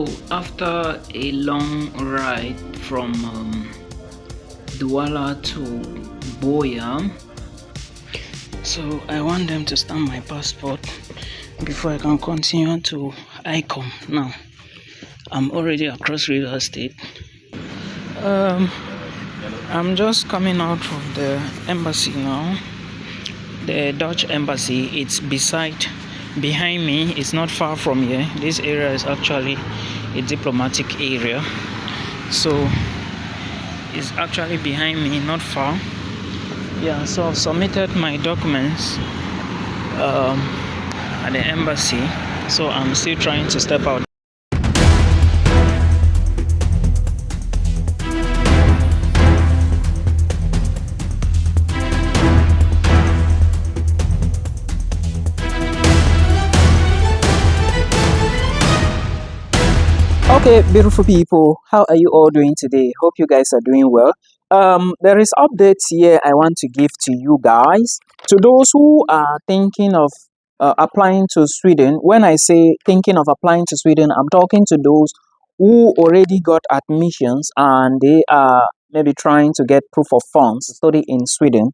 So after a long ride from Douala to Boya, so I want them to stamp my passport before I can continue to ICOM. Now I'm already across River State. I'm just coming out of the embassy now, the Dutch embassy. It's behind me. It's not far from here. This area is actually a diplomatic area, so it's actually behind me, not far. Yeah, so I've submitted my documents at the embassy, so I'm still trying to step out. Okay, beautiful people, how are you all doing today? Hope you guys are doing well. There is updates here I want to give to you guys. To those who are thinking of applying to Sweden, when I say thinking of applying to Sweden, I'm talking to those who already got admissions and they are maybe trying to get proof of funds to study in Sweden.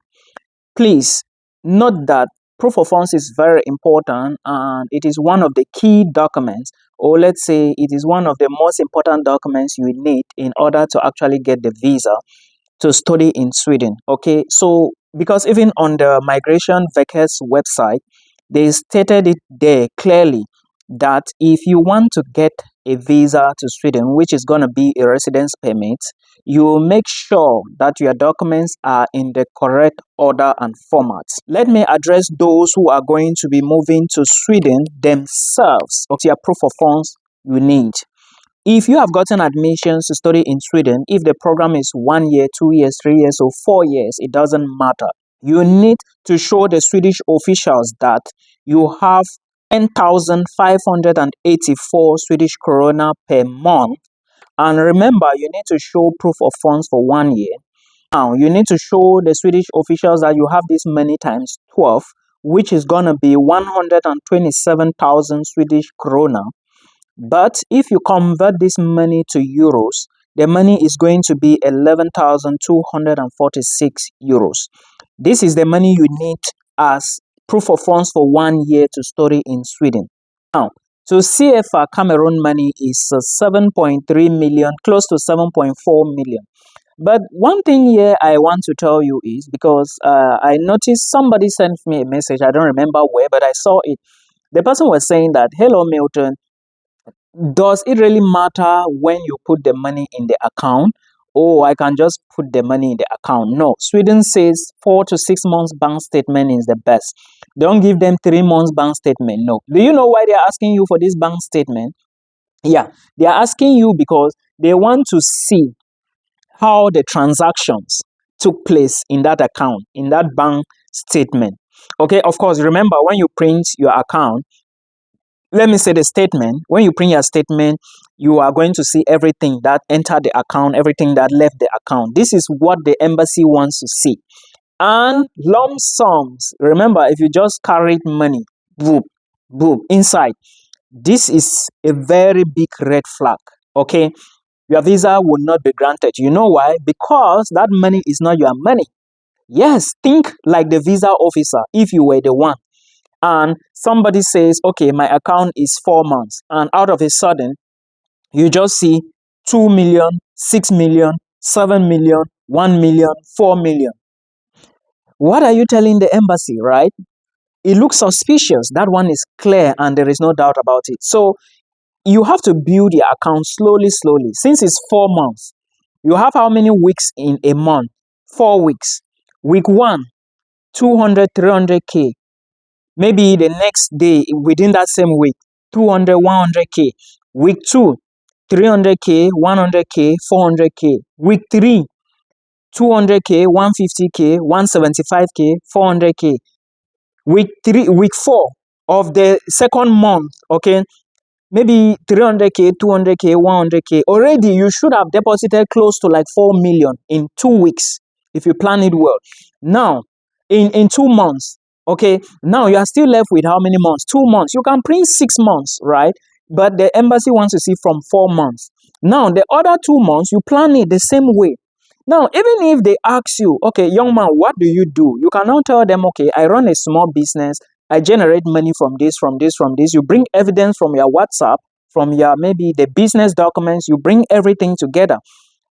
Please note that proof of funds is very important and it is one of the key documents, or let's say it is one of the most important documents you need in order to actually get the visa to study in Sweden. Okay, so because even on the Migration Verkets website, they stated it there clearly that if you want to get a visa to Sweden, which is going to be a residence permit, you will make sure that your documents are in the correct order and format. Let me address those who are going to be moving to Sweden themselves of your proof of funds you need. If you have gotten admissions to study in Sweden, if the program is 1 year, 2 years, 3 years, or 4 years, it doesn't matter. You need to show the Swedish officials that you have 10,584 Swedish krona per month. And remember, you need to show proof of funds for 1 year. Now, you need to show the Swedish officials that you have this money times 12, which is going to be 127,000 Swedish krona. But if you convert this money to euros, the money is going to be 11,246 euros. This is the money you need as proof of funds for 1 year to study in Sweden. Now, so CFA Cameroon money is 7.3 million, close to 7.4 million. But one thing here I want to tell you is, because I noticed somebody sent me a message, I don't remember where, but I saw it. The person was saying that, hello Milton, does it really matter when you put the money in the account? Oh, I can just put the money in the account. No, Sweden says 4 to 6 months bank statement is the best. Don't give them 3 months bank statement. No. Do you know why they are asking you for this bank statement? Yeah, they are asking you because they want to see how the transactions took place in that account, in that bank statement. Okay, of course, remember when you print your account, let me say the statement, when you print your statement, you are going to see everything that entered the account, everything that left the account. This is what the embassy wants to see. And lump sums, remember, if you just carried money, boop, boop, inside, this is a very big red flag, okay? Your visa will not be granted. You know why? Because that money is not your money. Yes, think like the visa officer if you were the one. And somebody says, okay, my account is 4 months. And out of a sudden, you just see 2 million, 6 million, 7 million, 1 million, 4 million. What are you telling the embassy, right? It looks suspicious. That one is clear and there is no doubt about it. So you have to build your account slowly, slowly. Since it's 4 months, you have how many weeks in a month? 4 weeks. Week 1, 200, 300K. Maybe the next day within that same week, 200, 100K. Week 2, 300K, 100K, 400K. Week 3, 200K, 150K, 175K, 400K. Week 4 of the second month, okay, maybe 300K, 200K, 100K. Already you should have deposited close to like 4 million in 2 weeks if you plan it well. Now, in 2 months, okay, now you are still left with how many months? 2 months. You can print 6 months, right? but the embassy wants to see from 4 months. Now, the other 2 months, you plan it the same way. Now, even if they ask you, okay, young man, what do? You can now tell them, okay, I run a small business. I generate money from this, from this, from this. You bring evidence from your WhatsApp, from your maybe the business documents. You bring everything together,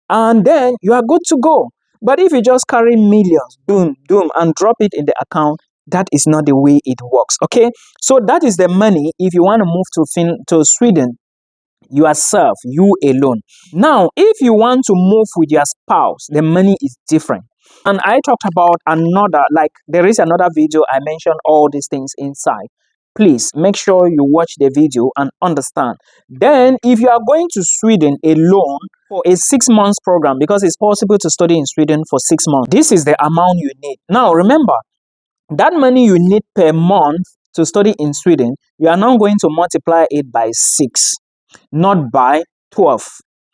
and then you are good to go. But if you just carry millions, boom, boom, and drop it in the account, that is not the way it works. Okay, so that is the money. If you want to move to Sweden, yourself, you alone. Now, if you want to move with your spouse, the money is different. And I talked about another, like there is another video I mentioned all these things inside. Please make sure you watch the video and understand. Then, if you are going to Sweden alone for a 6 months program, because it's possible to study in Sweden for 6 months, this is the amount you need. Now, remember, that money you need per month to study in Sweden, you are now going to multiply it by 6, not by 12.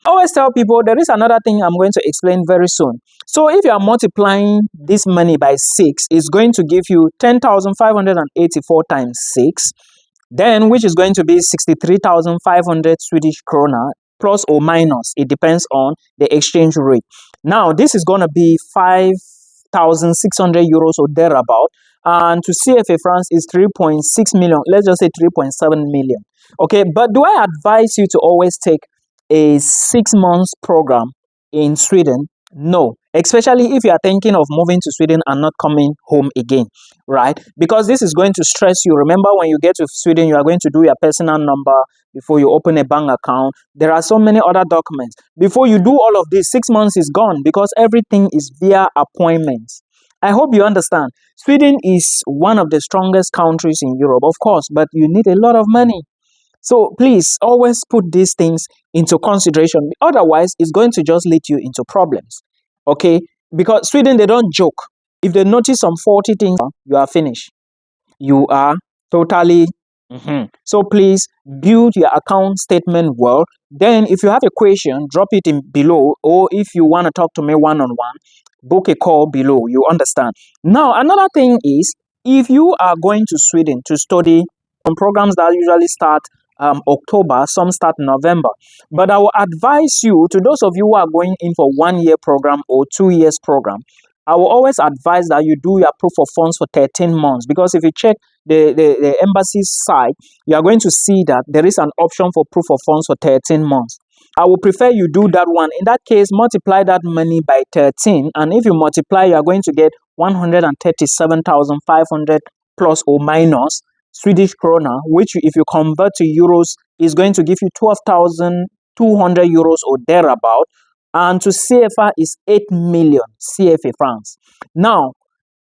I always tell people there is another thing I'm going to explain very soon. So if you are multiplying this money by 6, it's going to give you 10,584 times 6, then which is going to be 63,500 Swedish krona, plus or minus. It depends on the exchange rate. Now, this is going to be 5,600 euros or thereabout. And to CFA France is 3.6 million. Let's just say 3.7 million. Okay, but do I advise you to always take a 6 months program in Sweden? No, especially if you are thinking of moving to Sweden and not coming home again, right? Because this is going to stress you. Remember, when you get to Sweden, you are going to do your personal number before you open a bank account. There are so many other documents. Before you do all of this, 6 months is gone because everything is via appointments. I hope you understand. Sweden is one of the strongest countries in Europe, of course, but you need a lot of money. So please always put these things into consideration. Otherwise, it's going to just lead you into problems. Okay? Because Sweden, they don't joke. If they notice some 40 things, you are finished. You are totally... So please build your account statement well. Then if you have a question, drop it in below. Or if you want to talk to me one-on-one, book a call below. You understand. Now, another thing is, if you are going to Sweden to study on programs that usually start October, some start November. But I will advise you, to those of you who are going in for 1 year program or 2 years program, I will always advise that you do your proof of funds for 13 months. Because if you check the embassy's site, you are going to see that there is an option for proof of funds for 13 months. I will prefer you do that one. In that case, multiply that money by 13. And if you multiply, you are going to get 137,500 plus or minus Swedish krona, which if you convert to euros is going to give you 12,200 euros or thereabout. And to CFA is 8 million CFA francs. Now,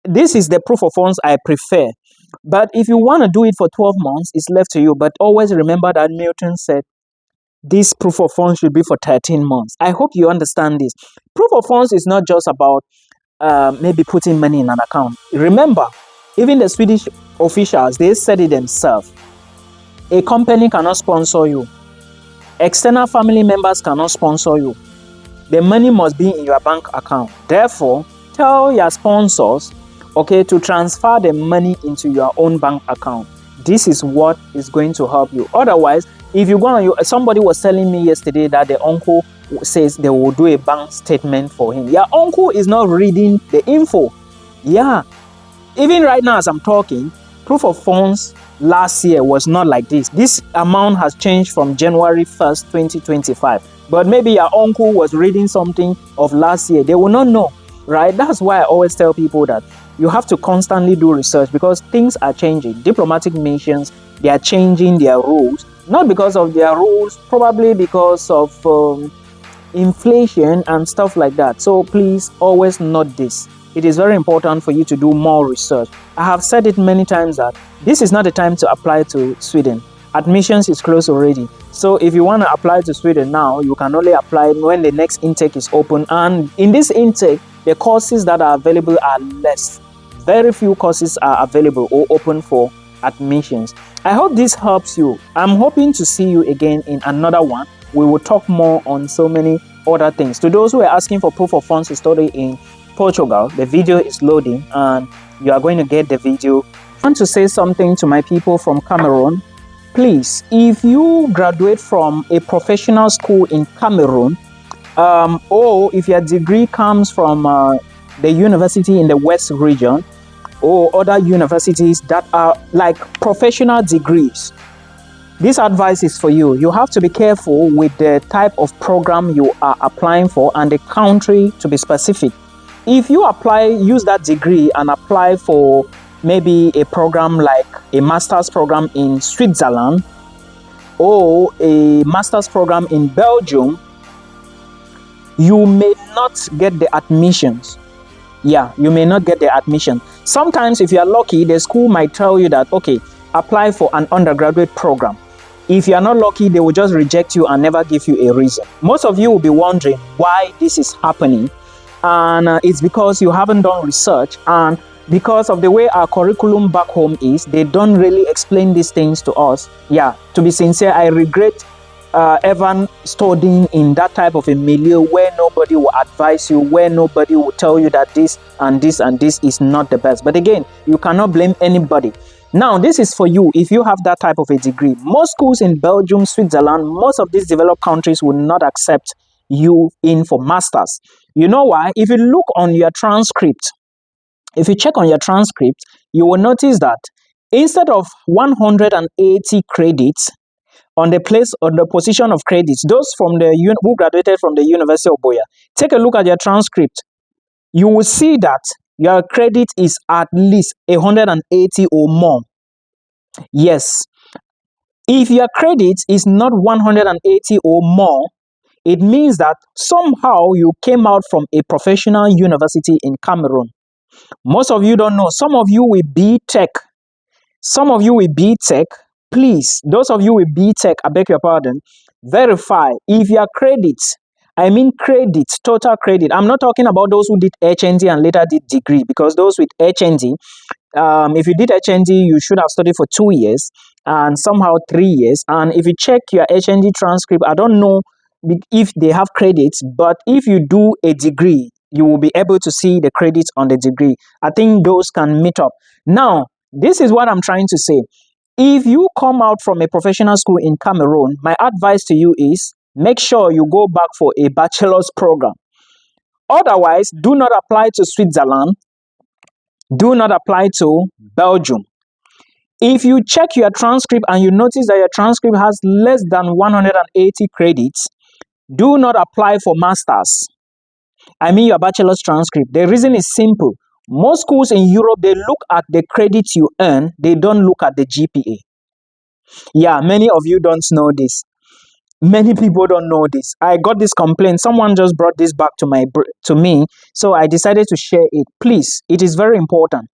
this is the proof of funds I prefer. But if you want to do it for 12 months, it's left to you. But always remember that Milton said this proof of funds should be for 13 months. I hope you understand this. Proof of funds is not just about maybe putting money in an account. Remember, even the Swedish officials, they said it themselves. A company cannot sponsor you. External family members cannot sponsor you. The money must be in your bank account. Therefore, tell your sponsors, okay, to transfer the money into your own bank account. This is what is going to help you. Otherwise, if you go on, somebody was telling me yesterday that the uncle says they will do a bank statement for him. Your uncle is not reading the info. Yeah. Even right now as I'm talking, proof of funds last year was not like this. This amount has changed from January 1st, 2025. But maybe your uncle was reading something of last year. They will not know, right? That's why I always tell people that you have to constantly do research because things are changing. Diplomatic missions, they are changing their rules. Not because of their rules, probably because of inflation and stuff like that. So please always note this. It is very important for you to do more research. I have said it many times that this is not the time to apply to Sweden. Admissions is closed already. So if you want to apply to Sweden now, you can only apply when the next intake is open. And in this intake, the courses that are available are less. Very few courses are available or open for admissions. I hope this helps you. I'm hoping to see you again in another one. We will talk more on so many other things. To those who are asking for proof of funds to study in Portugal, the video is loading and you are going to get the video. I want to say something to my people from Cameroon. please, if you graduate from a professional school in Cameroon, or if your degree comes from the university in the West region, or other universities that are like professional degrees, this advice is for you. You have to be careful with the type of program you are applying for and the country, to be specific. If you use that degree and apply for maybe a program like a master's program in Switzerland or a master's program in Belgium, you may not get the admissions. Yeah, you may not get the admission. Sometimes if you are lucky, the school might tell you that, okay, apply for an undergraduate program. If you are not lucky, they will just reject you and never give you a reason. Most of you will be wondering why this is happening. And it's because you haven't done research, and because of the way our curriculum back home is, they don't really explain these things to us. Yeah, to be sincere, I regret ever studying in that type of a milieu where nobody will advise you, where nobody will tell you that this and this and this is not the best. But again, you cannot blame anybody. Now, this is for you if you have that type of a degree. Most schools in Belgium, Switzerland, most of these developed countries will not accept you in for masters. You know why? If you look on your transcript, if you check on your transcript, you will notice that instead of 180 credits on the position of credits, those who graduated from the University of Boya, take a look at your transcript. You will see that your credit is at least 180 or more. Yes. If your credit is not 180 or more, it means that somehow you came out from a professional university in Cameroon. Most of you don't know. Some of you will be tech. Some of you will be tech. Please, those of you with B.Tech, I beg your pardon, verify if your credits, I mean credits, total credit. I'm not talking about those who did HND and later did degree, because those with HND, if you did HND, you should have studied for 2 years and somehow 3 years. And if you check your HND transcript, I don't know if they have credits, but if you do a degree, you will be able to see the credits on the degree. I think those can meet up. Now, this is what I'm trying to say. If you come out from a professional school in Cameroon, my advice to you is make sure you go back for a bachelor's program. Otherwise, do not apply to Switzerland. Do not apply to Belgium. If you check your transcript and you notice that your transcript has less than 180 credits, do not apply for masters. I mean your bachelor's transcript. The reason is simple. Most schools in Europe, they look at the credits you earn. They don't look at the GPA. Yeah, many of you don't know this. Many people don't know this. I got this complaint. Someone just brought this back to me. So I decided to share it. Please, it is very important.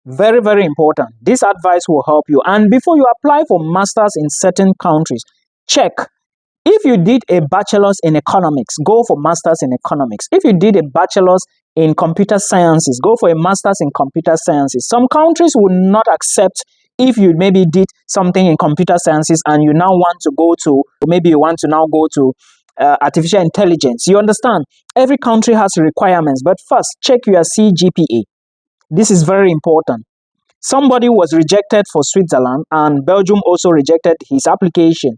Very, very important. This advice will help you. And before you apply for masters in certain countries, check. If you did a bachelor's in economics, go for masters in economics. If you did a bachelor's in computer sciences, go for a master's in computer sciences. Some countries will not accept if you maybe did something in computer sciences and you now want to go to, maybe you want to now go to artificial intelligence. You understand? Every country has requirements, but first check your CGPA. This is very important. Somebody was rejected for Switzerland and Belgium also rejected his application.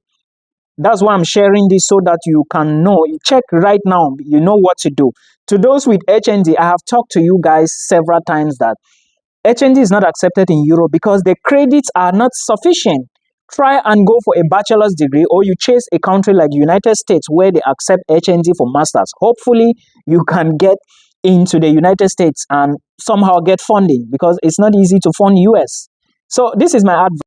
That's why I'm sharing this so that you can know. You check right now, you know what to do. To those with HND, I have talked to you guys several times that HND is not accepted in Europe because the credits are not sufficient. Try and go for a bachelor's degree, or you chase a country like United States where they accept HND for masters. Hopefully, you can get into the United States and somehow get funding, because it's not easy to fund US. So this is my advice.